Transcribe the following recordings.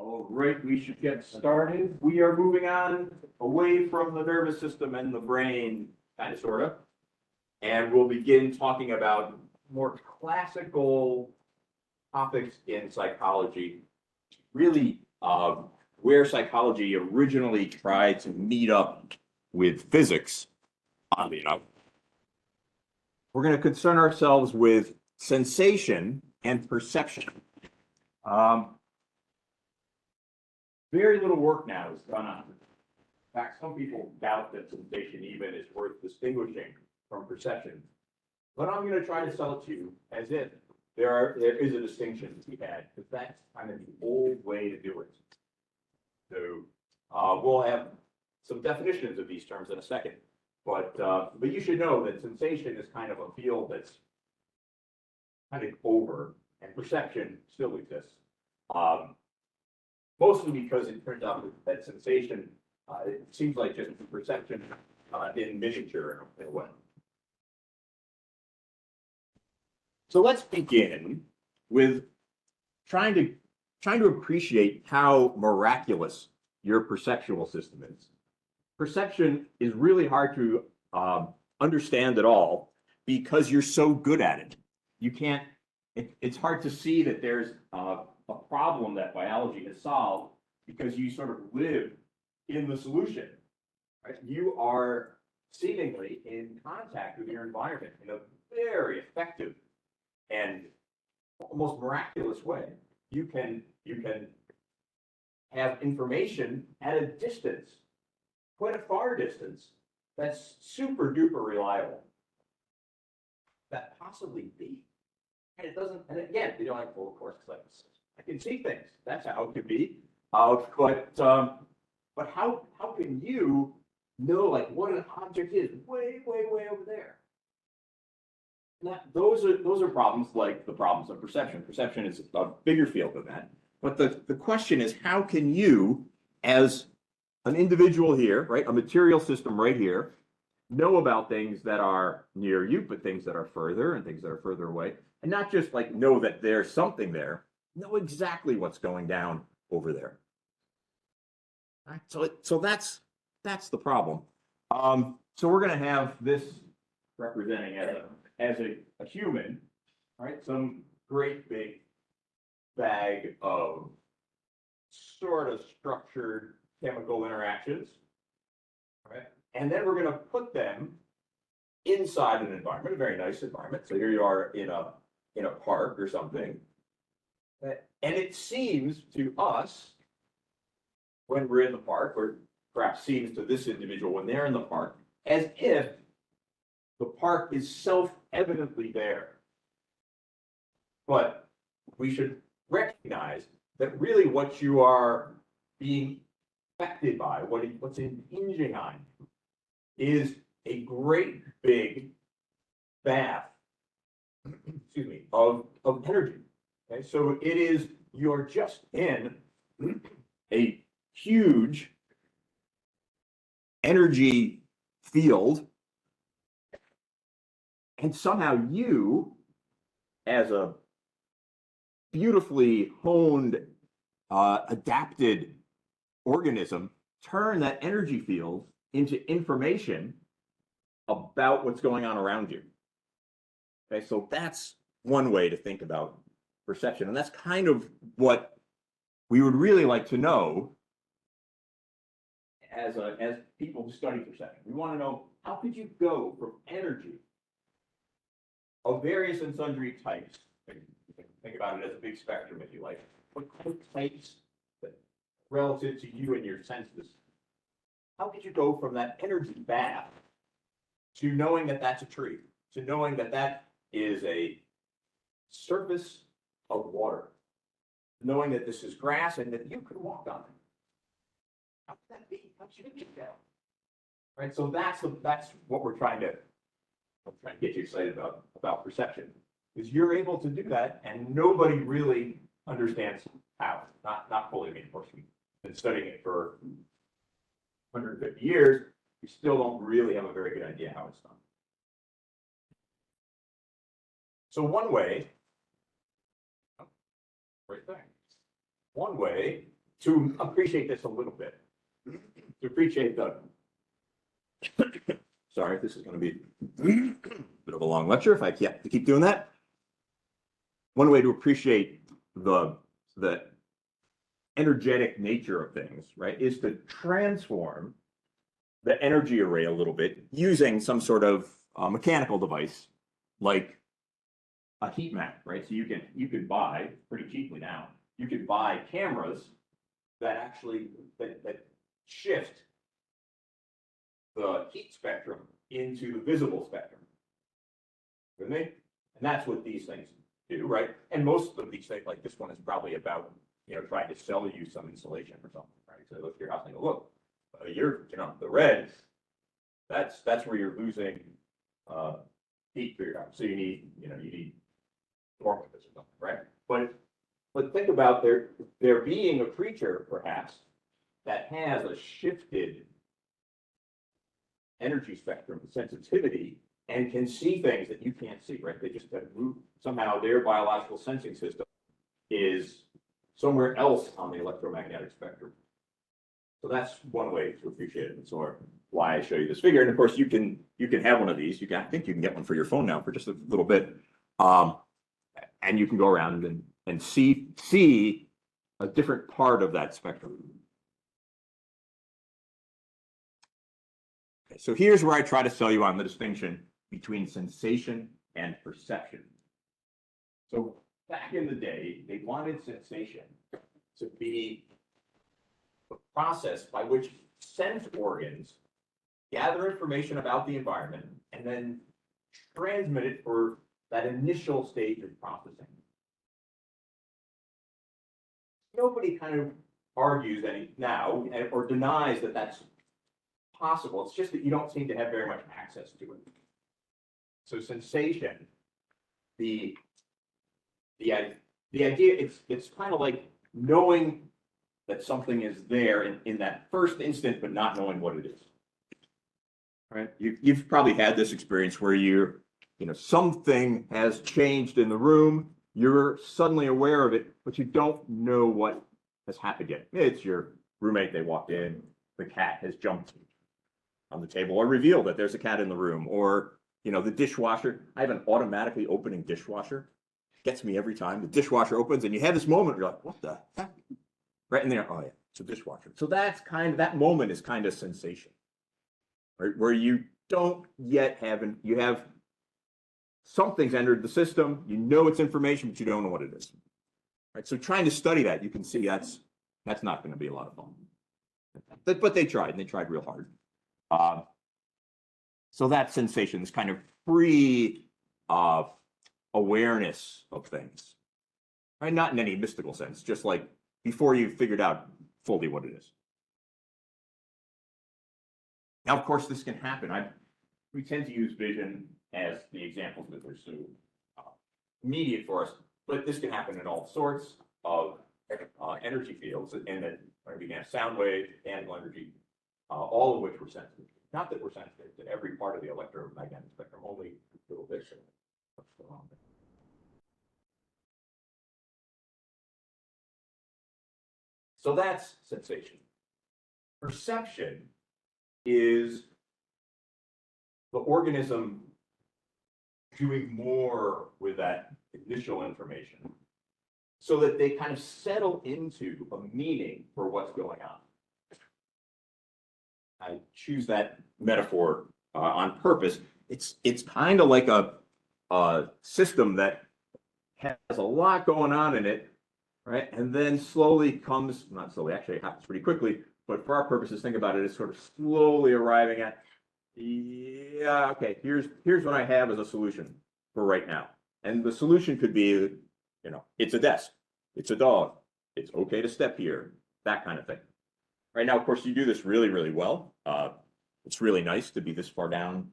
All right, we should get started. We are moving on away from the nervous system and the brain, kind of, sort of. And we'll begin talking about more classical topics in psychology, really where psychology originally tried to meet up with physics, oddly enough. We're going to concern ourselves with sensation and perception. Very little work now is done on it. In fact, some people doubt that sensation even is worth distinguishing from perception. But I'm going to try to sell it to you as if there is a distinction to be had, because that's kind of the old way to do it. So we'll have some definitions of these terms in a second. But you should know that sensation is kind of a field that's kind of over, and perception still exists. Mostly because it turns out that sensation, it seems like just perception in miniature in a way. So let's begin with trying to appreciate how miraculous your perceptual system is. Perception is really hard to understand at all because you're so good at it. You can't. It's hard to see that there's a problem that biology has solved because you sort of live in the solution. Right? You are seemingly in contact with your environment in a very effective and almost miraculous way. You can have information at a distance, quite a far distance, that's super duper reliable. That possibly be. And it doesn't, and again, we don't have full course clips. I can see things. That's how it could be. But how can you know like what an object is way over there? Now, those are problems like the problems of perception. Perception is a bigger field than that. But the question is, how can you, as an individual here, right, a material system right here, know about things that are near you, but things that are further and things that are further away, and not just like know that there's something there, know exactly what's going down over there. Right? So that's the problem. So we're going to have this representing as a human, right? Some great big bag of sort of structured chemical interactions, right? And then we're going to put them inside an environment, a very nice environment. So here you are in a park or something. And it seems to us, when we're in the park, or perhaps seems to this individual when they're in the park, as if the park is self-evidently there. But we should recognize that really what you are being affected by, what's impinging on you, is a great big bath, excuse me, of energy. Okay, so it is, you're just in a huge energy field, and somehow you, as a beautifully honed, adapted organism, turn that energy field into information about what's going on around you. Okay, so that's one way to think about perception, and that's kind of what we would really like to know as people who study perception. We want to know, how could you go from energy of various and sundry types? Think about it as a big spectrum, if you like. What types that relative to you and your senses? How could you go from that energy bath to knowing that that's a tree, to knowing that that is a surface of water, knowing that this is grass and that you could walk on it? How could that be? How should it get down? Right. So that's what we're trying to get you excited about perception, is you're able to do that, and nobody really understands how. Not fully. I mean, of course, we've been studying it for 150 years. We still don't really have a very good idea how it's done. So one way, right there. One way to appreciate this a little bit, to appreciate the, sorry, this is going to be a bit of a long lecture if I have to keep doing that. One way to appreciate the energetic nature of things, right, is to transform the energy array a little bit using some sort of mechanical device like a heat map, right? So you could buy pretty cheaply now. You could buy cameras that actually that shift the heat spectrum into the visible spectrum. With me? And that's what these things do, right? And most of these things, like this one, is probably about, you know, trying to sell you some insulation or something, right? So look at your house and go, look, you're, you know, the red, that's where you're losing heat for your house. So you need, you know, you need storm windows or something, right? But think about there being a creature, perhaps, that has a shifted energy spectrum sensitivity and can see things that you can't see, right? They just have moved, somehow their biological sensing system is somewhere else on the electromagnetic spectrum. So that's one way to appreciate it. It's sort of why I show you this figure. And of course, you can have one of these. I think you can get one for your phone now for just a little bit. And you can go around and see a different part of that spectrum. Okay, so here's where I try to sell you on the distinction between sensation and perception. So back in the day, they wanted sensation to be the process by which sense organs gather information about the environment and then transmit it for that initial stage of processing. Nobody kind of argues any now or denies that that's possible. It's just that you don't seem to have very much access to it. So sensation, the idea, it's kind of like knowing that something is there in that first instant, but not knowing what it is. Right? You've probably had this experience where you know, something has changed in the room. You're suddenly aware of it, but you don't know what has happened yet. It's your roommate, they walked in, the cat has jumped on the table, or revealed that there's a cat in the room, or, you know, the dishwasher. I have an automatically opening dishwasher. It gets me every time. The dishwasher opens and you have this moment where you're like, what the heck? Right in there, oh yeah, it's a dishwasher. So that's that moment is kind of sensation, right? Where you don't yet you have something's entered the system, you know it's information, but you don't know what it is. Right? So trying to study that, you can see that's not going to be a lot of fun. But they tried, and they tried real hard. So that sensation, this kind of free awareness of things, right? Not in any mystical sense, just like before you figured out fully what it is. Now, of course, this can happen. We tend to use vision as the examples that are so immediate for us, but this can happen in all sorts of energy fields, and that we can have sound wave, animal energy, all of which we're sensitive. Not that we're sensitive to every part of the electromagnetic spectrum, only a little bit. So that's sensation. Perception is the organism doing more with that initial information so that they kind of settle into a meaning for what's going on. I choose that metaphor on purpose. It's kind of like a system that has a lot going on in it, right? And then slowly comes, not slowly, actually it happens pretty quickly, but for our purposes, think about it as sort of slowly arriving at, yeah, okay, here's what I have as a solution for right now. And the solution could be, you know, it's a desk, it's a dog, it's okay to step here, that kind of thing. Right now, of course, you do this really, really well. It's really nice to be this far down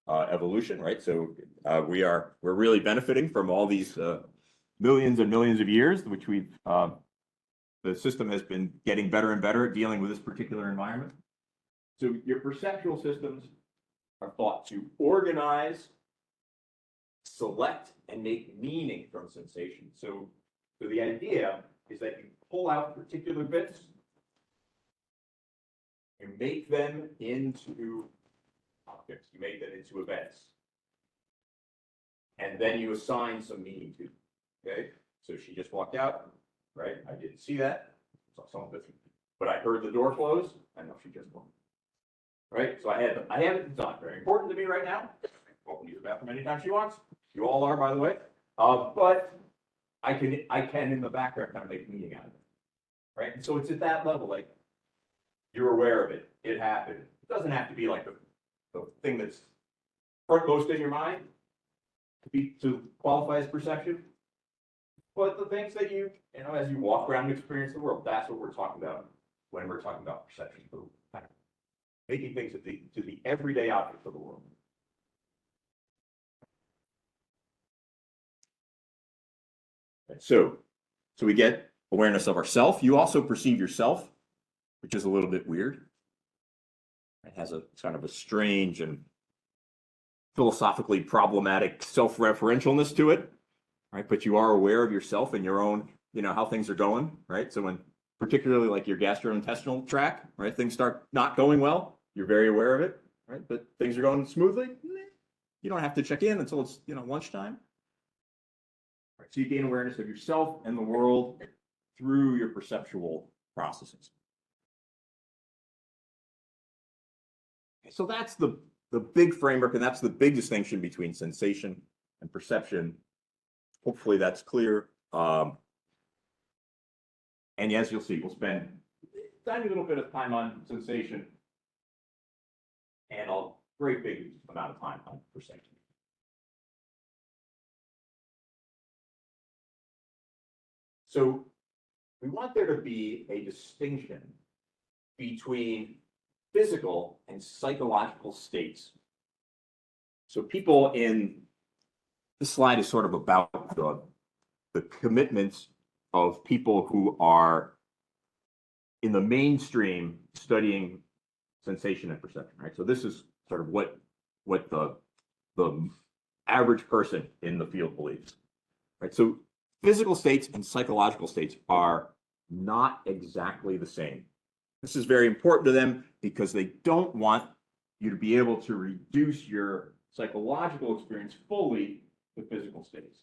evolution, right? So we're really benefiting from all these millions and millions of years, which the system has been getting better and better at dealing with this particular environment. So your perceptual systems are thought to organize, select, and make meaning from sensation. So the idea is that you pull out particular bits You make them into objects, you make them into events. And then you assign some meaning to them, okay? So she just walked out, right? I didn't see that, saw someone with me. But I heard the door close, I know she just walked. Right, so I have it, it's not very important to me right now. Welcome to use the bathroom anytime she wants. You all are, by the way. But I can in the background kind of make meaning out of it. Right, and so it's at that level, like, you're aware of it, it happened. It doesn't have to be like the thing that's foremost in your mind to qualify as perception. But the things that you know, as you walk around and experience the world, that's what we're talking about when we're talking about perception. Making things to the everyday objects of the world. So we get awareness of ourself. You also perceive yourself, which is a little bit weird. It has a kind of a strange and philosophically problematic self-referentialness to it, right? But you are aware of yourself and your own, you know, how things are going, right? So when particularly like your gastrointestinal tract, right, things start not going well, you're very aware of it, right? But things are going smoothly. You don't have to check in until it's, you know, lunchtime. Right, so you gain awareness of yourself and the world through your perceptual processes. Okay, so that's the big framework, and that's the big distinction between sensation and perception. Hopefully that's clear. And as you'll see, we'll spend a tiny little bit of time on sensation and a great big amount of time on perception. So we want there to be a distinction between physical and psychological states. So people in this slide is sort of about the commitments of people who are in the mainstream studying sensation and perception, right? So this is sort of what the average person in the field believes, right? So physical states and psychological states are not exactly the same. This is very important to them because they don't want you to be able to reduce your psychological experience fully to physical states.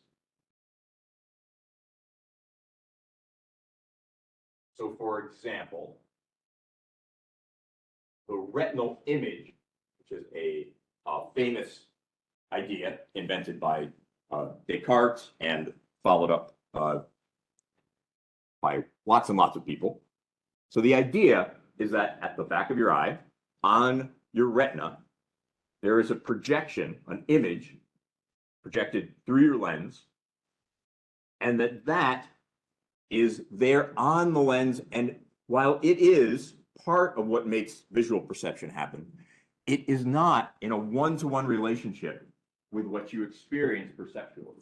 So for example, the retinal image, which is a famous idea invented by Descartes and followed up by lots and lots of people. So the idea is that at the back of your eye, on your retina, there is a projection, an image projected through your lens, and that is there on the lens. And while it is part of what makes visual perception happen, it is not in a one-to-one relationship with what you experience perceptually.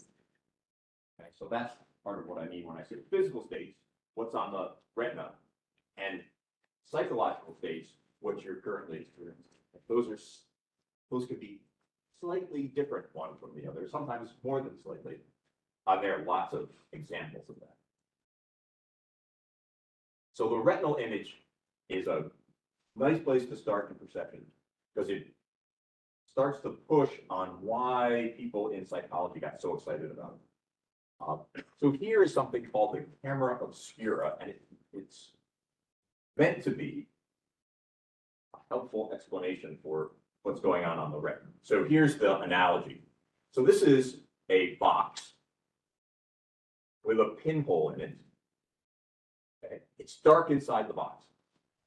Okay, so that's part of what I mean when I say physical states, what's on the retina, and psychological states, what you're currently experiencing. Those could be slightly different one from the other, sometimes more than slightly. There are lots of examples of that. So the retinal image is a nice place to start in perception because it starts to push on why people in psychology got so excited about it. So here is something called the camera obscura, and it's meant to be a helpful explanation for what's going on the retina. So here's the analogy. So this is a box with a pinhole in it. Okay. It's dark inside the box.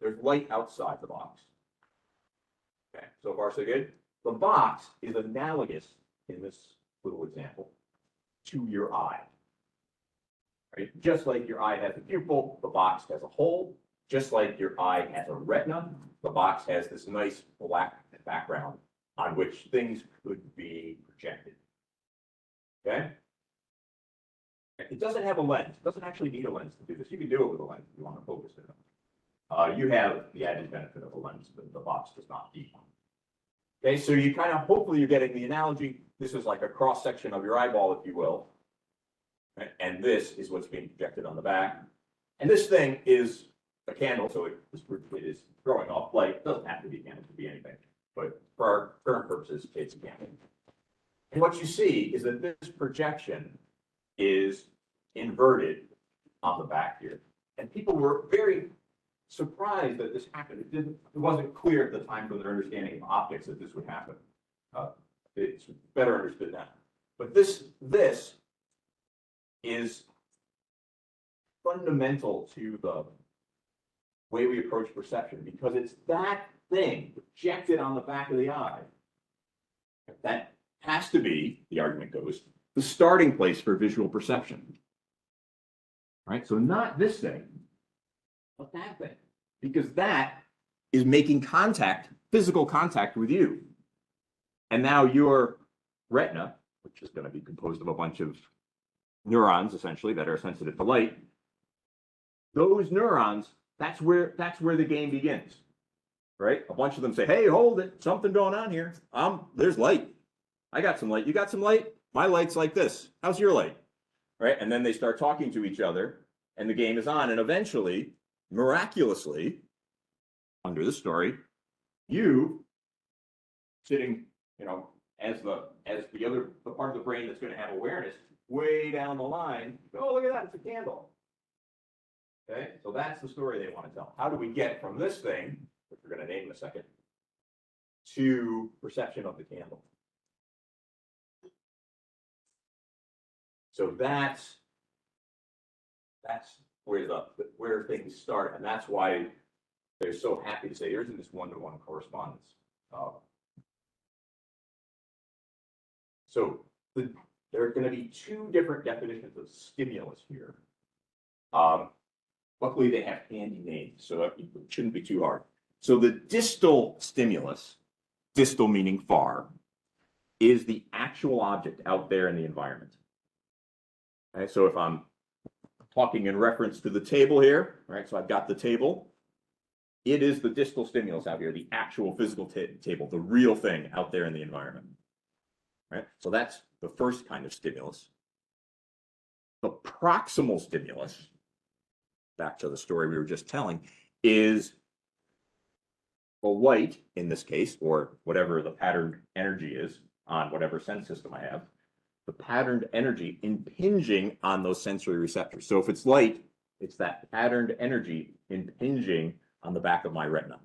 There's light outside the box. Okay, so far so good. The box is analogous in this little example to your eye. Right? Just like your eye has a pupil, the box has a hole. Just like your eye has a retina, the box has this nice black background on which things could be projected. Okay? It doesn't have a lens. It doesn't actually need a lens to do this. You can do it with a lens if you want to focus it on. You have the added benefit of a lens, but the box does not need one. Okay, so you kind of, hopefully you're getting the analogy. This is like a cross section of your eyeball, if you will. Right? And this is what's being projected on the back. And this thing is a candle, so it is throwing off light. It doesn't have to be a candle, it could be anything. But for our current purposes, it's a candle. And what you see is that this projection is inverted on the back here. And people were very surprised that this happened. It wasn't clear at the time from their understanding of optics that this would happen. It's better understood now. But this is fundamental to the way we approach perception, because it's that thing projected on the back of the eye that has to be, the argument goes, the starting place for visual perception. Right? So not this thing, but that thing, because that is making contact, physical contact with you. And now your retina, which is going to be composed of a bunch of neurons, essentially, that are sensitive to light, those neurons, that's where the game begins, right? A bunch of them say, hey, hold it, something going on here. There's light. I got some light. You got some light? My light's like this. How's your light? Right? And then they start talking to each other, and the game is on. And eventually, miraculously, under the story, you sitting, as the part of the brain that's going to have awareness, way down the line, oh, look at that, it's a candle. Okay, so that's the story they want to tell. How do we get from this thing, which we're going to name in a second, to perception of the candle? So that's where things start, and that's why they're so happy to say there isn't this one-to-one correspondence. So there are going to be two different definitions of stimulus here. Luckily, they have handy names, so it shouldn't be too hard. So the distal stimulus, distal meaning far, is the actual object out there in the environment. Okay, so if I'm talking in reference to the table here, right? So I've got the table. It is the distal stimulus out here, the actual physical table, the real thing out there in the environment. Right? So that's the first kind of stimulus. The proximal stimulus, back to the story we were just telling, is a light in this case, or whatever the patterned energy is on whatever sense system I have, the patterned energy impinging on those sensory receptors. So if it's light, it's that patterned energy impinging on the back of my retina.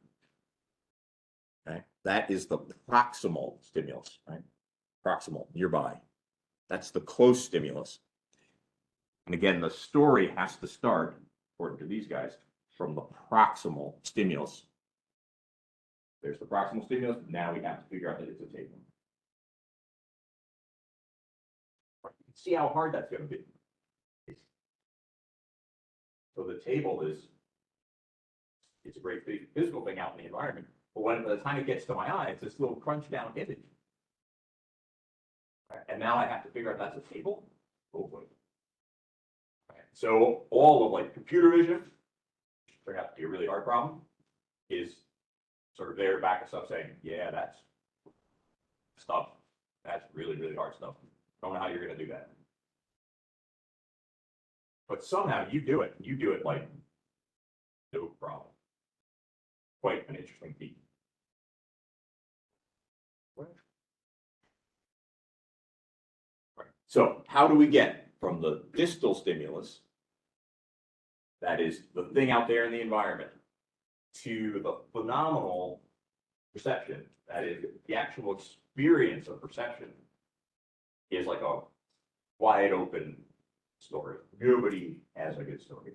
Okay? That is the proximal stimulus, right? Proximal, nearby. That's the close stimulus. And again, the story has to start, according to these guys, from the proximal stimulus. There's the proximal stimulus. Now we have to figure out that it's a table. See how hard that's going to be. So the table it's a great big physical thing out in the environment. But by the time it gets to my eye, it's this little crunch down image. Right, and now I have to figure out that's a table. Oh boy. Right, so all of like computer vision, turned out to be a really hard problem, is sort of there to back us up saying, yeah, that's stuff. That's really, really hard stuff. Don't know how you're going to do that. But somehow you do it. You do it like no problem. Quite an interesting feat. Right. So how do we get from the distal stimulus, that is the thing out there in the environment, to the phenomenal perception, that is the actual experience of perception, is like a wide open story. Nobody has a good story.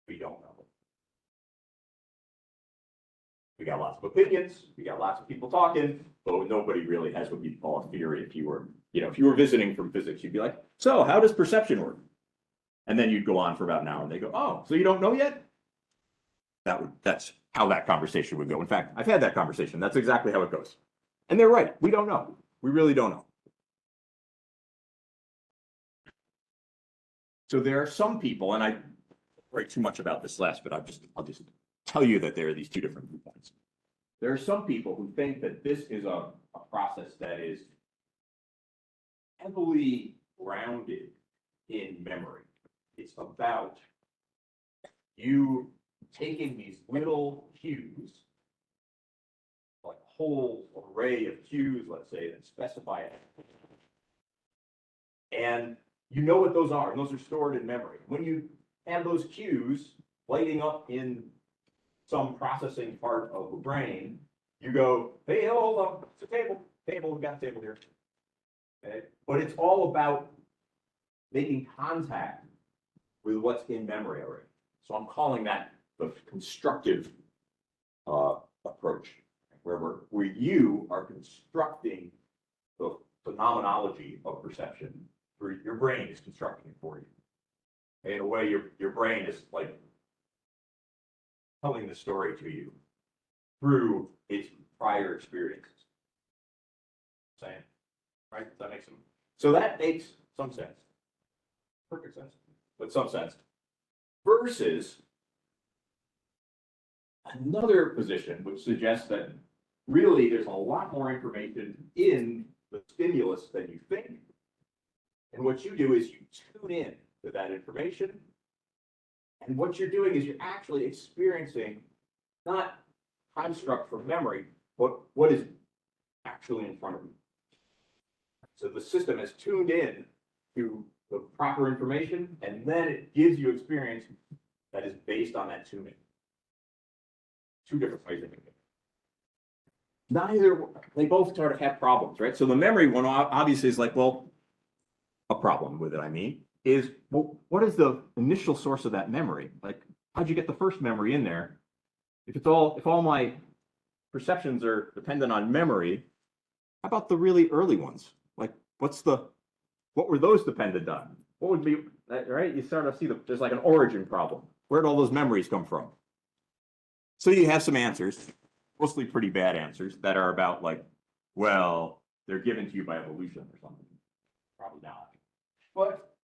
We don't know. We got lots of opinions. We got lots of people talking, but nobody really has what you'd call a theory. If you were visiting from physics, you'd be like, so how does perception work? And then you'd go on for about an hour and they go, oh, so you don't know yet? That's how that conversation would go. In fact, I've had that conversation. That's exactly how it goes. And they're right. We don't know. We really don't know. So there are some people, and I don't write too much about this last, but I'll just tell you that there are these two different viewpoints. There are some people who think that this is a process that is heavily grounded in memory. It's about you taking these little cues, like a whole array of cues, let's say, that specify it. And you know what those are, and those are stored in memory. When you have those cues lighting up in some processing part of the brain, you go, hey, hold on, it's a table, we've got a table here. Okay? But it's all about making contact with what's in memory already. So I'm calling that the constructive approach, where you are constructing the phenomenology of perception, where your brain is constructing it for you. In a way, your brain is like telling the story to you through its prior experiences. Saying, right? Does that make some? So that makes some sense. Perfect sense, but some sense. Versus another position which suggests that really there's a lot more information in the stimulus than you think. And what you do is you tune in to that information. And what you're doing is you're actually experiencing not construct from memory, but what is actually in front of you. So the system is tuned in to the proper information, and then it gives you experience that is based on that tuning. Two different ways of thinking. Neither, they both sort of have problems, right? So the memory one obviously is like, well, a problem with it, I mean, is, well, what is the initial source of that memory? Like, how'd you get the first memory in there? If all my perceptions are dependent on memory, how about the really early ones? Like, what were those dependent on? What would be, right? You sort of see there's like an origin problem. Where'd all those memories come from? So you have some answers, mostly pretty bad answers, that are about like, well, they're given to you by evolution or something. Probably not. But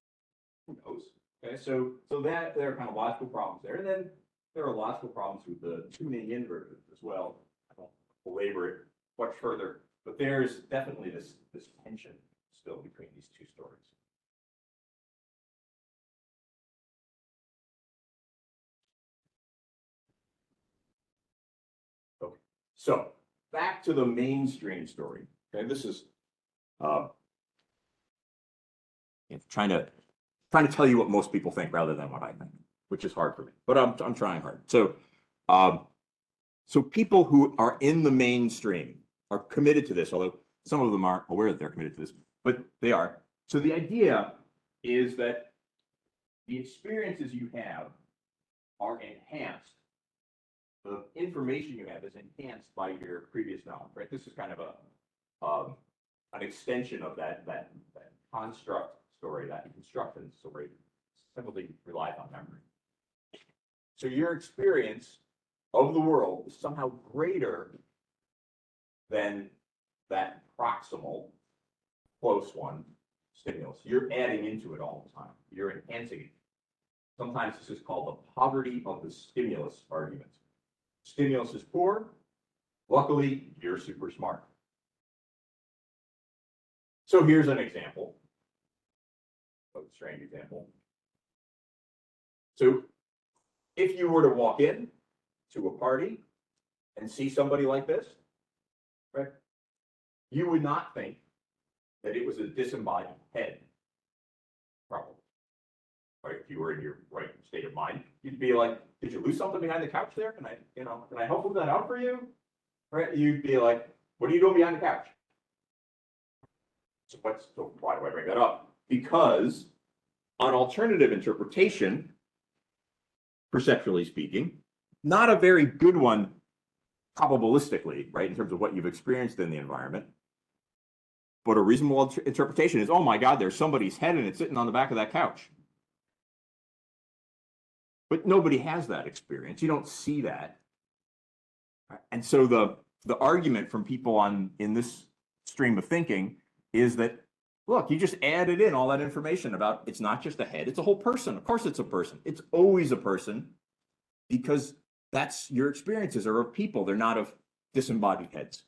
who knows? Okay, so that there are kind of logical problems there. And then there are logical problems with the tuning in version as well. I won't belabor it much further, but there's definitely this tension still between these two stories. Okay, so back to the mainstream story. Okay, this is trying to tell you what most people think rather than what I think, which is hard for me, but I'm trying hard. So, so people who are in the mainstream are committed to this, although some of them aren't aware that they're committed to this, but they are. So the idea is that the experiences you have are enhanced. The information you have is enhanced by your previous knowledge, right? This is kind of an extension of that construct story, that construction story, simply relies on memory. So your experience of the world is somehow greater than that proximal, close one stimulus. You're adding into it all the time. You're enhancing it. Sometimes this is called the poverty of the stimulus argument. Stimulus is poor. Luckily, you're super smart. So here's an example. A strange example. So if you were to walk in to a party and see somebody like this, right, you would not think that it was a disembodied head, probably. Right? If you were in your right state of mind, you'd be like, did you lose something behind the couch there? Can I help move that out for you? Right? You'd be like, what are you doing behind the couch? So why do I bring that up? Because on alternative interpretation, perceptually speaking, not a very good one probabilistically, right, in terms of what you've experienced in the environment. But a reasonable interpretation is, oh my God, there's somebody's head and it's sitting on the back of that couch. But nobody has that experience. You don't see that. And so the argument from people in this stream of thinking is that, look, you just added in all that information about it's not just a head, it's a whole person. Of course it's a person. It's always a person because that's your experiences are of people. They're not of disembodied heads.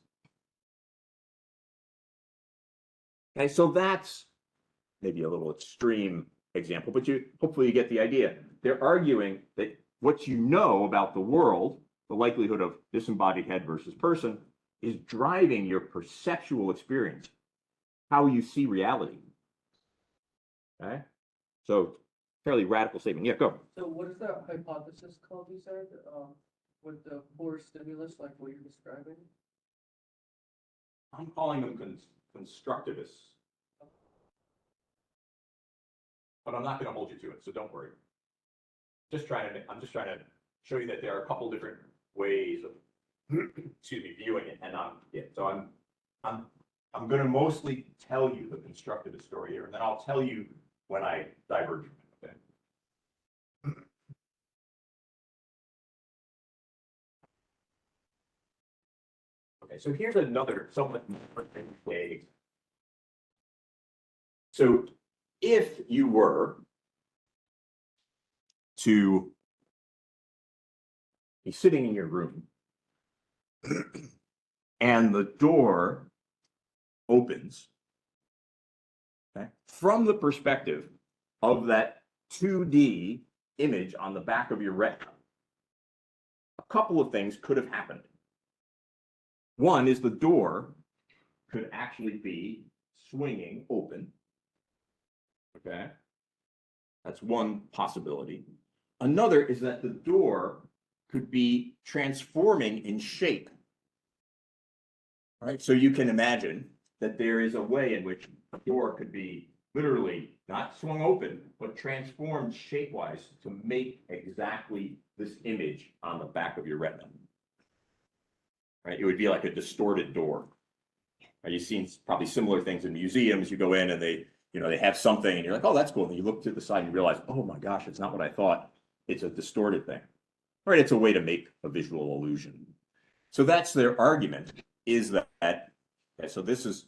Okay, so that's maybe a little extreme example, but hopefully you get the idea. They're arguing that what you know about the world, the likelihood of disembodied head versus person, is driving your perceptual experience, how you see reality. Okay? So, fairly radical statement. Yeah, go. So what is that hypothesis called, you said, with the poor stimulus, like what you're describing? I'm calling them constructivists. But I'm not going to hold you to it, so don't worry. I'm just trying to show you that there are a couple different ways of, excuse me, viewing it, and I'm going to mostly tell you the constructivist story here, and then I'll tell you when I diverge from it. Okay. Okay, so here's another somewhat different way. So if you were to be sitting in your room and the door opens, okay, from the perspective of that 2D image on the back of your retina, a couple of things could have happened. One is the door could actually be swinging open. Okay, that's one possibility. Another is that the door could be transforming in shape. All right, so you can imagine that there is a way in which the door could be literally not swung open, but transformed shape-wise to make exactly this image on the back of your retina. Right, it would be like a distorted door. Right? You've seen probably similar things in museums. You go in and they have something and you're like, oh, that's cool. And you look to the side and you realize, oh my gosh, it's not what I thought. It's a distorted thing. Right, it's a way to make a visual illusion. So that's their argument, is that, okay, so this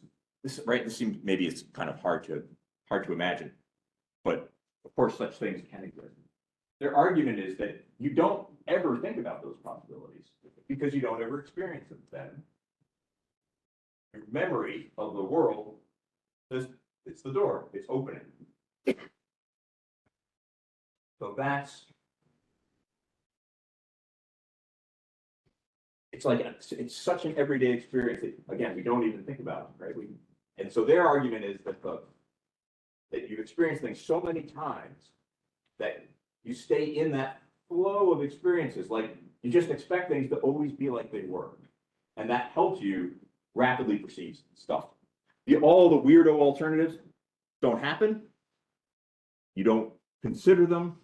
right, this seems, maybe it's kind of hard to imagine, but of course such things can exist. Their argument is that you don't ever think about those possibilities because you don't ever experience them then. Your memory of the world says it's the door, it's opening. So it's such an everyday experience that, again, we don't even think about it, right? And so their argument is that that you've experienced things so many times that you stay in that flow of experiences, like you just expect things to always be like they were. And that helps you rapidly perceive stuff. All the weirdo alternatives don't happen. You don't consider them.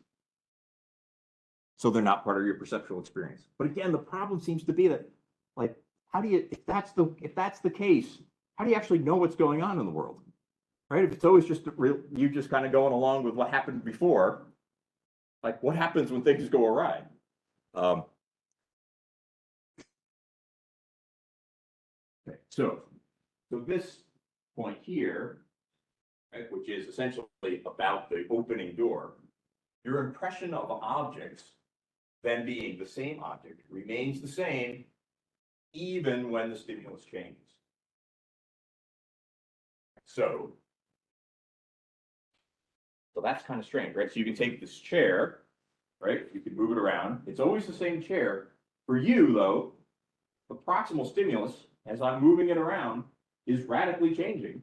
So they're not part of your perceptual experience. But again, the problem seems to be that, like, how do you, if that's the case, how do you actually know what's going on in the world? Right? If it's always just you just kind of going along with what happened before, like what happens when things go awry? Okay, so this point here, right, which is essentially about the opening door, your impression of objects then being the same object remains the same even when the stimulus changes. So that's kind of strange, right? So you can take this chair, right? You can move it around. It's always the same chair. For you, though, the proximal stimulus, as I'm moving it around, is radically changing,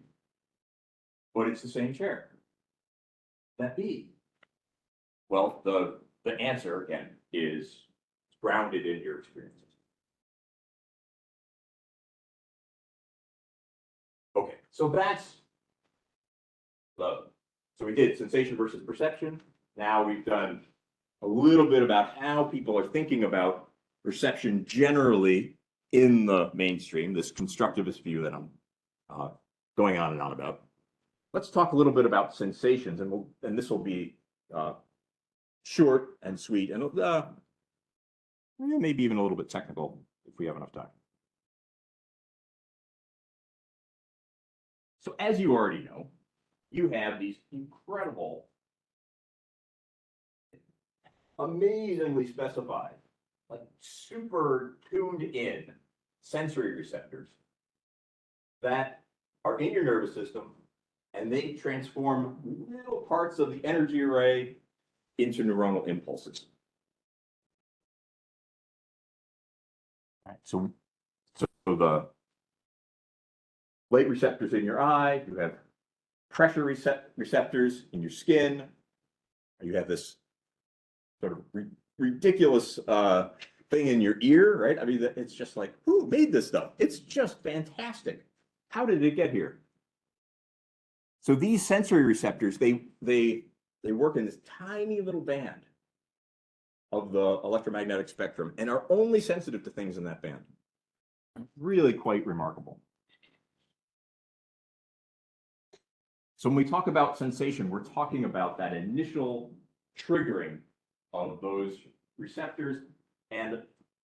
but it's the same chair. That be? Well, the answer, again, is grounded in your experiences. Okay, so so we did sensation versus perception. Now we've done a little bit about how people are thinking about perception generally in the mainstream, this constructivist view that I'm going on and on about. Let's talk a little bit about sensations, and this will be short and sweet, and maybe even a little bit technical if we have enough time. So as you already know, you have these incredible, amazingly specified, like super tuned in sensory receptors that are in your nervous system, and they transform little parts of the energy array into neuronal impulses. So the light receptors in your eye, you have pressure receptors in your skin. You have this sort of ridiculous thing in your ear, right? I mean, it's just like, who made this stuff? It's just fantastic. How did it get here? So these sensory receptors, they work in this tiny little band of the electromagnetic spectrum and are only sensitive to things in that band. Really quite remarkable. So when we talk about sensation, we're talking about that initial triggering of those receptors, and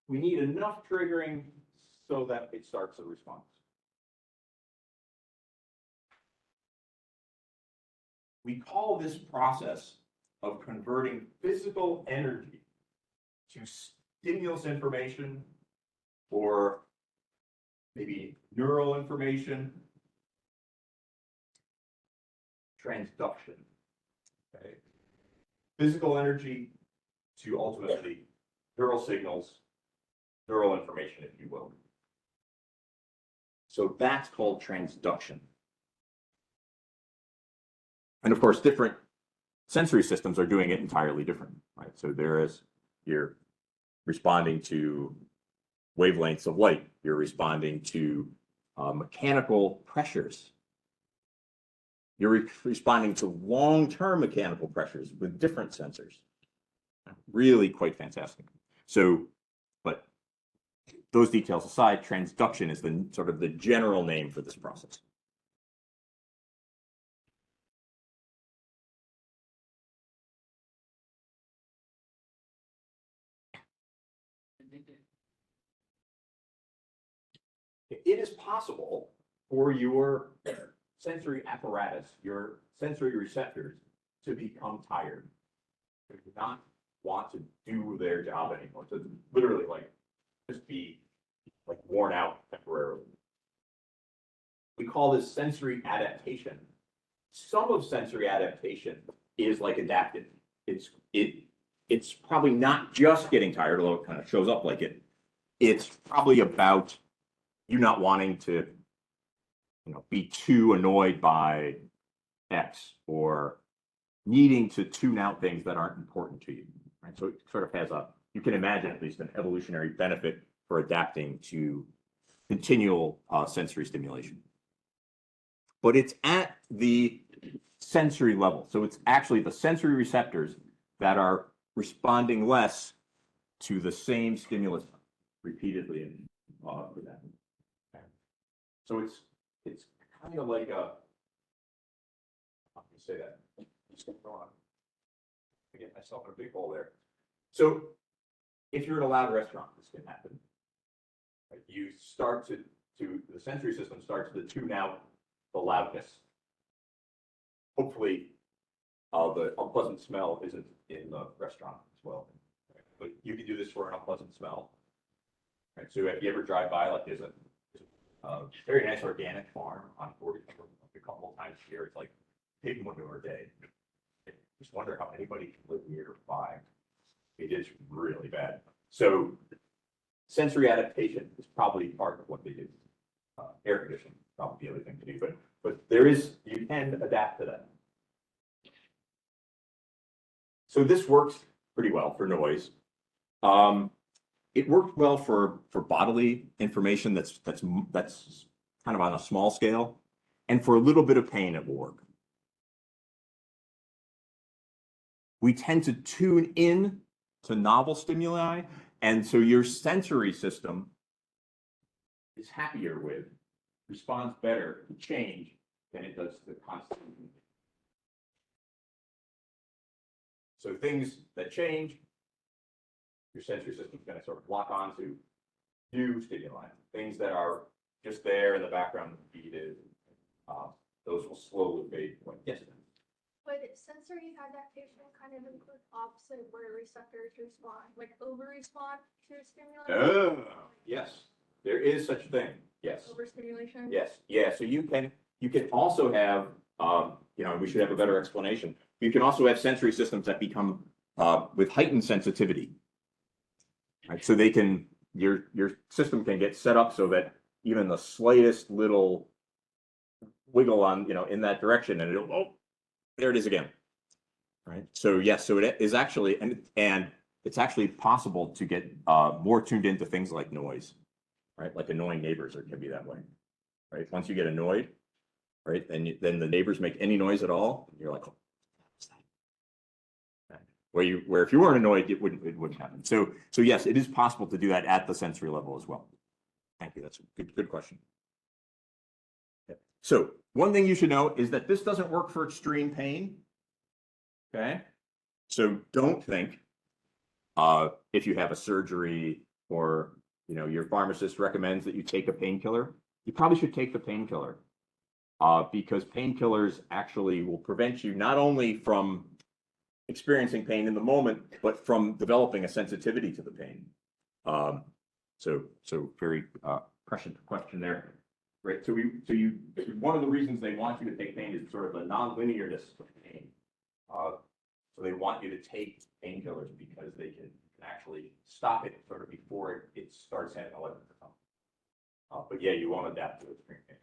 we need enough triggering so that it starts a response. We call this process of converting physical energy to stimulus information or maybe neural information, transduction. Okay. Physical energy to ultimately neural signals, neural information, if you will. So that's called transduction. And of course, different sensory systems are doing it entirely different, right? So you're responding to wavelengths of light, you're responding to mechanical pressures. You're responding to long-term mechanical pressures with different sensors. Really quite fantastic. So, but those details aside, transduction is the sort of the general name for this process. It is possible for your sensory apparatus, your sensory receptors, to become tired, to not want to do their job anymore, to literally like just be like worn out temporarily. We call this sensory adaptation. Some of sensory adaptation is like adaptive. It's probably not just getting tired, although it kind of shows up like it. It's probably about you not wanting to, be too annoyed by X or needing to tune out things that aren't important to you. Right? So it sort of has you can imagine at least an evolutionary benefit for adapting to continual sensory stimulation. But it's at the sensory level. So it's actually the sensory receptors that are responding less to the same stimulus repeatedly for that. So it's kind of like how can you say that? Just going on. I get myself in a big hole there. So if you're in a loud restaurant, this can happen. Right? You start to the sensory system starts to tune out the loudness. Hopefully, the unpleasant smell isn't in the restaurant as well. Right? But you can do this for an unpleasant smell. Right? So if you ever drive by, like there's a very nice organic farm on 40 a couple of times a year. It's like pig manure day. I just wonder how anybody can live nearby. It is really bad. So sensory adaptation is probably part of what they do. Air conditioning is probably the other thing to do, but you can adapt to that. So this works pretty well for noise. It worked well for bodily information that's kind of on a small scale, and for a little bit of pain it will work. We tend to tune in to novel stimuli, and so your sensory system is happier with, responds better to change than it does to constant. So things that change, your sensory system is going to sort of lock on to new stimuli. Things that are just there in the background repeated, those will slowly fade away. Yes. Would sensory adaptation kind of include opposite where receptors respond, like over-respond to stimulus? Yes, there is such a thing. Yes. Overstimulation? Yes. Yeah. So you can also have, we should have a better explanation. You can also have sensory systems that become with heightened sensitivity. Right. So they can your system can get set up so that even the slightest little wiggle on, in that direction, and it'll, oh, there it is again. Right. So yes, so it is actually, and it's actually possible to get more tuned into things like noise, right? Like annoying neighbors can be that way, right? Once you get annoyed, right, then the neighbors make any noise at all, you're like, oh, what's that? Where if you weren't annoyed, it wouldn't happen. So yes, it is possible to do that at the sensory level as well. Thank you. That's a good question. So one thing you should know is that this doesn't work for extreme pain. Okay, so don't think if you have a surgery or your pharmacist recommends that you take a painkiller, you probably should take the painkiller because painkillers actually will prevent you not only from experiencing pain in the moment, but from developing a sensitivity to the pain. So very prescient question there, right? So one of the reasons they want you to take pain is sort of the non-linearness of pain. So they want you to take painkillers because they can actually stop it sort of before it starts having a limit. But yeah, you won't adapt to extreme pain.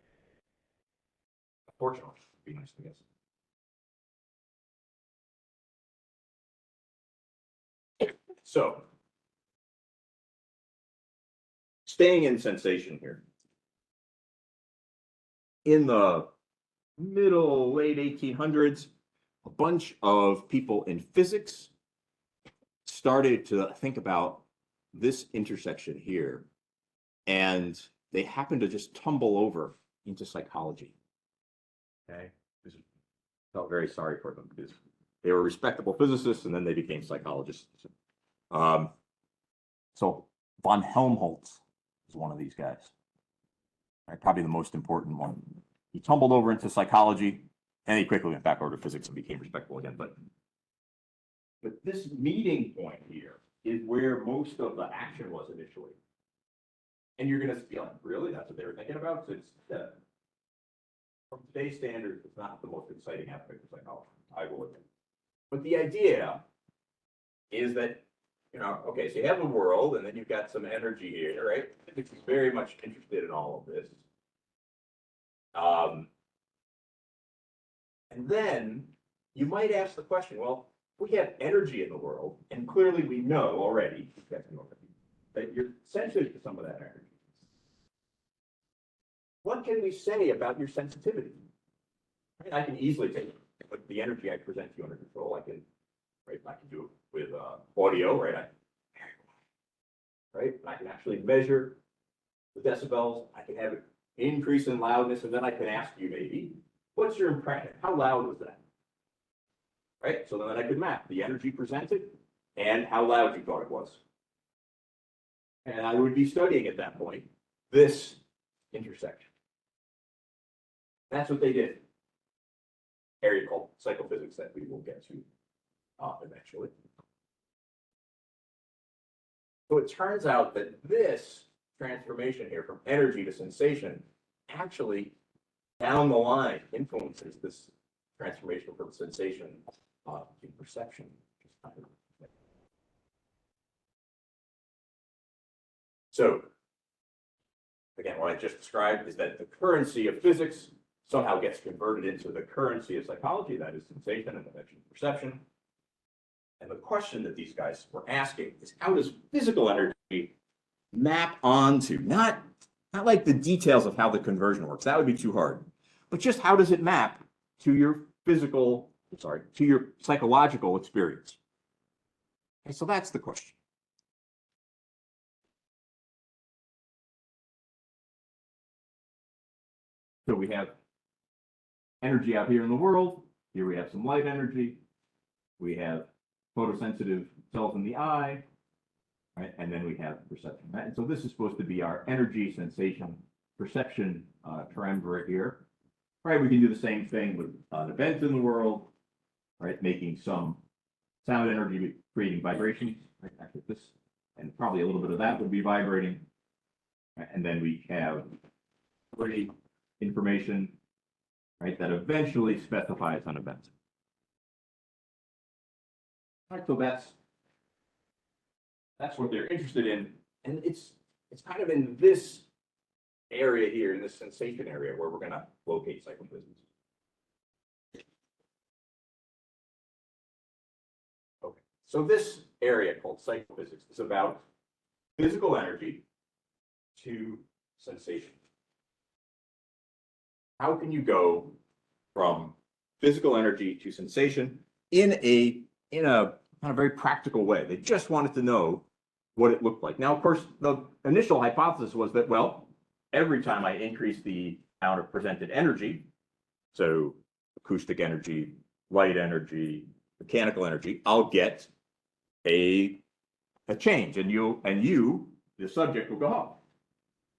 Unfortunately, it'd be nice, I guess. So, staying in sensation here. In the late 1800s, a bunch of people in physics started to think about this intersection here, and they happened to just tumble over into psychology. Okay, felt very sorry for them because they were respectable physicists and then they became psychologists. So von Helmholtz is one of these guys, right? Probably the most important one. He tumbled over into psychology and he quickly went back over to physics and became respectable again. But this meeting point here is where most of the action was initially. And you're going to feel like, really? That's what they were thinking about? So from today's standards, it's not the most exciting aspect of psychology, I will admit. But the idea is that, okay, so you have the world and then you've got some energy here, right? Physics is very much interested in all of this. And then you might ask the question, well, we have energy in the world, and clearly we know already that you're sensitive to some of that energy. What can we say about your sensitivity? Right? I can easily take the energy I present to you under control. I can do it with audio, right? Right? I can actually measure the decibels. I can have it increase in loudness, and then I can ask you maybe, what's your impression? How loud was that? Right? So then I could map the energy presented and how loud you thought it was. And I would be studying at that point this intersection. That's what they did. Area called psychophysics that we will get to eventually. So it turns out that this transformation here from energy to sensation actually down the line influences this transformation from sensation to perception. So again, what I just described is that the currency of physics somehow gets converted into the currency of psychology, that is sensation and eventually perception. And the question that these guys were asking is, how does physical energy map onto, not like the details of how the conversion works, that would be too hard, but just how does it map to your to your psychological experience? Okay, so that's the question. So we have energy out here in the world. Here we have some light energy. We have photosensitive cells in the eye, right? And then we have perception. Right? And so this is supposed to be our energy, sensation, perception triumvirate here. Right? We can do the same thing with an event in the world, right? Making some sound energy, creating vibration, right? Actually, this, and probably a little bit of that would be vibrating. Right? And then we have information, right, that eventually specifies an event. All right, so that's what they're interested in, and it's it's kind of in this area here, in this sensation area, where we're gonna locate psychophysics. Okay, so this area called psychophysics is about physical energy to sensation. How can you go from physical energy to sensation in a kind of very practical way? They just wanted to know what it looked like. Now, of course, the initial hypothesis was that, well, every time I increase the amount of presented energy, so acoustic energy, light energy, mechanical energy, I'll get a change, and you, the subject, will go, oh,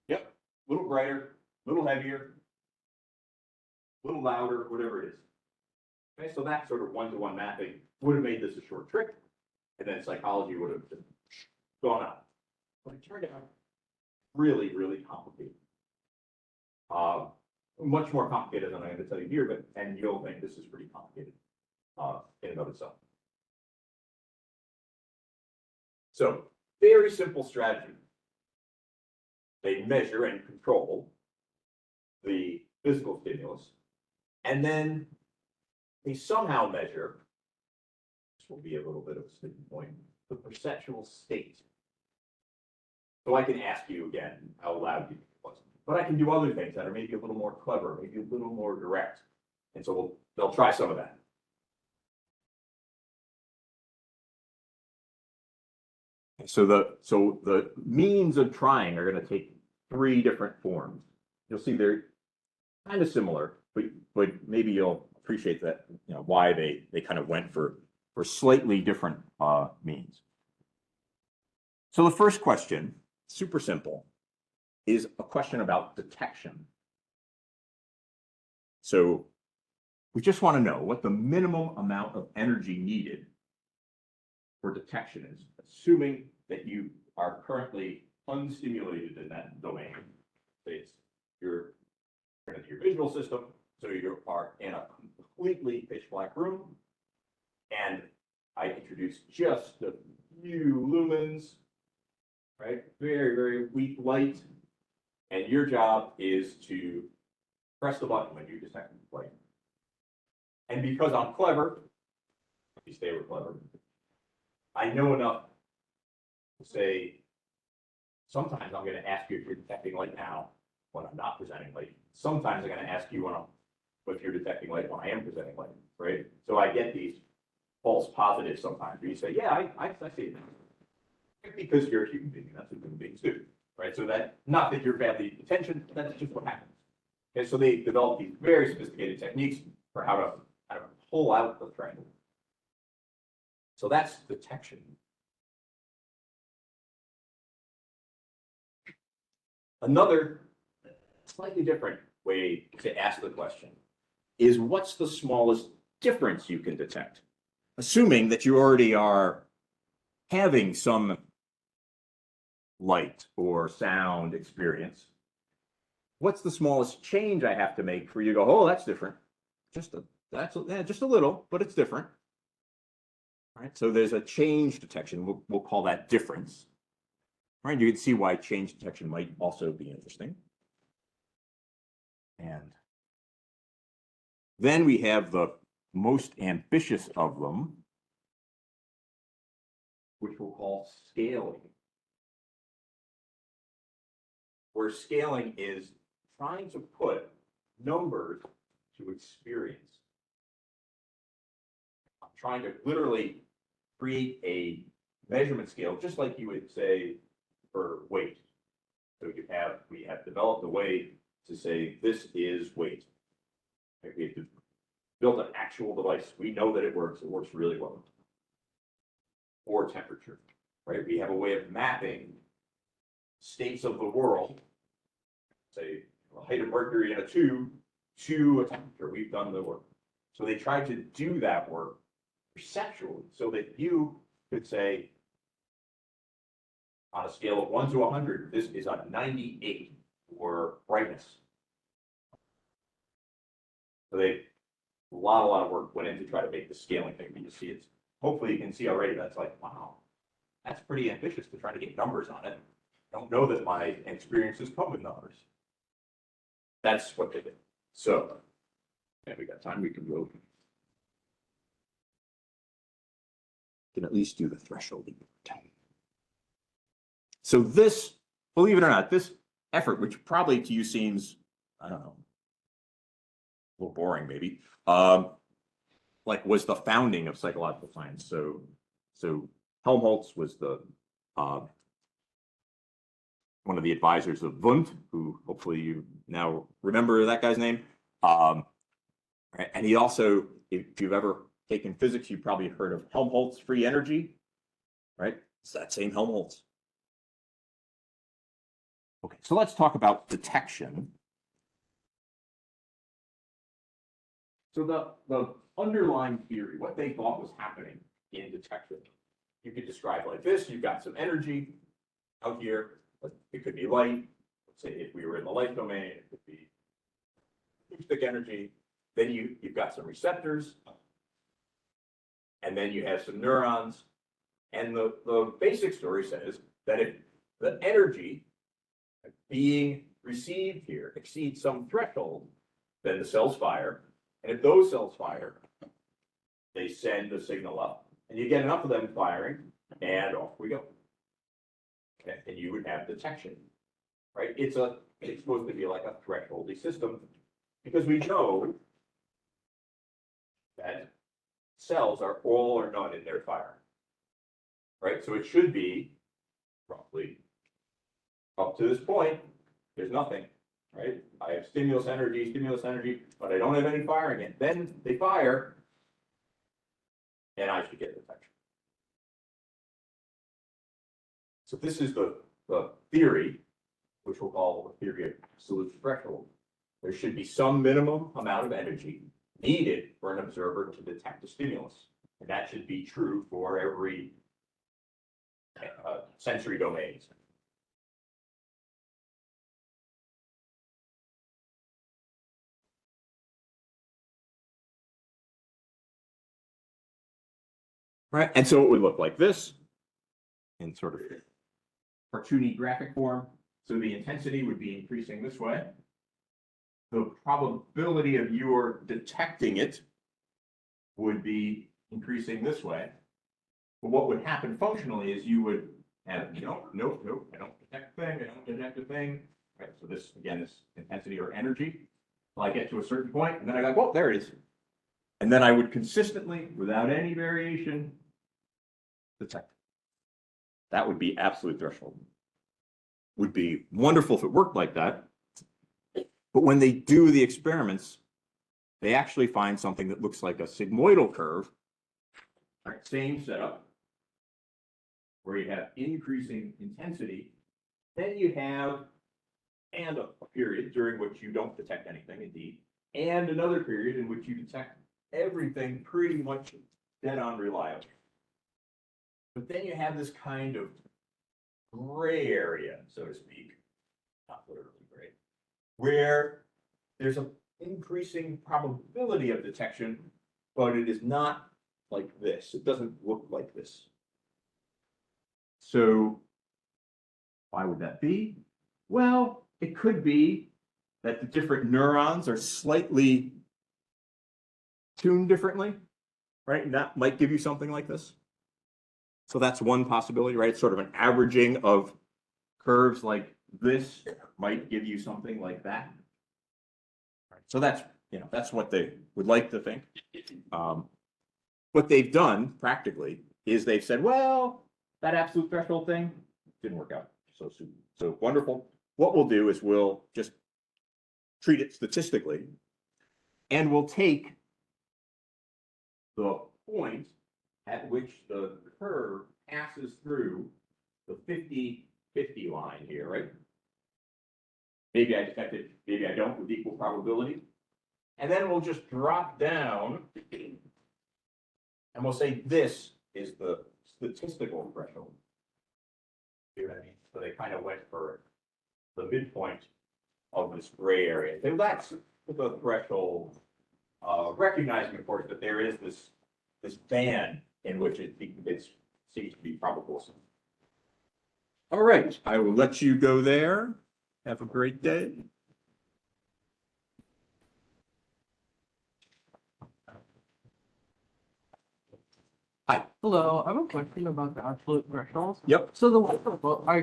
yep, a little brighter, a little heavier, a little louder, whatever it is. Okay, so that sort of one-to-one mapping would have made this a short trick, and then psychology would have just gone out. But it turned out really, really complicated. Much more complicated than I'm going to tell you here, but and you'll think this is pretty complicated in and of itself. So, very simple strategy. They measure and control the physical stimulus, and then they somehow measure, this will be a little bit of a sticking point, the perceptual state. So I can ask you again how loud you think it was, but I can do other things that are maybe a little more clever, maybe a little more direct. And so they'll try some of that. So the means of trying are going to take three different forms. You'll see they're kind of similar, but maybe you'll appreciate that, you know, why they kind of went for slightly different means. So the first question, super simple, is a question about detection. So we just want to know what the minimum amount of energy needed for detection is, assuming that you are currently unstimulated in that domain. Say it's your visual system, so you are in a completely pitch black room, and I introduce just a few lumens, right? Very, very weak light, and your job is to press the button when you detect light. And because I'm clever, if you stay with clever, I know enough to say, sometimes I'm going to ask you if you're detecting light now when I'm not presenting light. Sometimes I'm going to ask you if you're detecting light when I am presenting light, right? So I get these false positives sometimes where you say, yeah, I see it. Because you're a human being, that's what human beings do, right? So that, not that you're badly attention, that's just what happens. And so they developed these very sophisticated techniques for how to pull out the trend. So that's detection. Another slightly different way to ask the question is, what's the smallest difference you can detect? Assuming that you already are having some light or sound experience, what's the smallest change I have to make for you to go, oh, that's different? Just a little, but it's different. All right, so there's a change detection. We'll call that difference. All right, you can see why change detection might also be interesting. And then we have the most ambitious of them, which we'll call scaling. Where scaling is trying to put numbers to experience. I'm trying to literally create a measurement scale, just like you would say for weight. So we have developed a way to say this is weight. Right? We have built an actual device. We know that it works really well. Or temperature, right? We have a way of mapping states of the world, say the height of mercury in a tube, to a temperature. We've done the work. So they tried to do that work perceptually so that you could say, on a scale of 1 to 100, this is a 98 for brightness. So a lot of work went in to try to make the scaling thing. You see it. Hopefully you can see already that's like, wow, that's pretty ambitious to try to get numbers on it. I don't know that my experiences come with numbers. That's what they did. So, if we got time, we can go. Can at least do the threshold. So this, believe it or not, this effort, which probably to you seems, I don't know, a little boring maybe, like was the founding of psychological science. So Helmholtz was the one of the advisors of Wundt, who hopefully you now remember that guy's name. And he also, if you've ever taken physics, you've probably heard of Helmholtz free energy, right? It's that same Helmholtz. Okay, so let's talk about detection. So the underlying theory, what they thought was happening in detection, you could describe like this. You've got some energy out here. It could be light. Let's say if we were in the light domain, it could be acoustic energy. Then you've got some receptors. And then you have some neurons. And the basic story says that if the energy being received here exceeds some threshold, then the cells fire. And if those cells fire, they send a signal up. And you get enough of them firing, and off we go. Okay. And you would have detection, right? It's supposed to be like a thresholdy system, because we know that cells are all or none in their fire, right? So it should be roughly up to this point, there's nothing, right? I have stimulus energy, but I don't have any firing yet. Then they fire, and I should get detection. So this is the theory, which we'll call the theory of absolute threshold. There should be some minimum amount of energy needed for an observer to detect a stimulus. And that should be true for every sensory domains. Right, and so it would look like this in sort of cartoony graphic form. So the intensity would be increasing this way. The probability of your detecting it would be increasing this way. But what would happen functionally is you would have, nope, I don't detect a thing, I don't detect a thing. Right, so this, again, this intensity or energy, till I get to a certain point, and then I go, whoa, there it is. And then I would consistently, without any variation, detect. That would be absolute threshold. Would be wonderful if it worked like that. But when they do the experiments, they actually find something that looks like a sigmoidal curve. Right, same setup, where you have increasing intensity. Then you have, and a period during which you don't detect anything, indeed, and another period in which you detect everything pretty much dead on reliable. But then you have this kind of gray area, so to speak, not literally gray, where there's an increasing probability of detection, but it is not like this. It doesn't look like this. So why would that be? Well, it could be that the different neurons are slightly tuned differently, right? And that might give you something like this. So that's one possibility, right? It's sort of an averaging of curves like this might give you something like that. So that's, that's what they would like to think. What they've done practically is they've said, well, that absolute threshold thing didn't work out so wonderful. What we'll do is we'll just treat it statistically, and we'll take the point at which the curve passes through the 50-50 line here, right? Maybe I detect it, maybe I don't, with equal probability. And then we'll just drop down, and we'll say this is the statistical threshold. See what I mean? So they kind of went for the midpoint of this gray area. So that's the threshold, recognizing, of course, that there is this band in which it seems to be probable. All right, I will let you go there. Have a great day. Hi. Hello, I have a question about the absolute thresholds. Yep. So the, I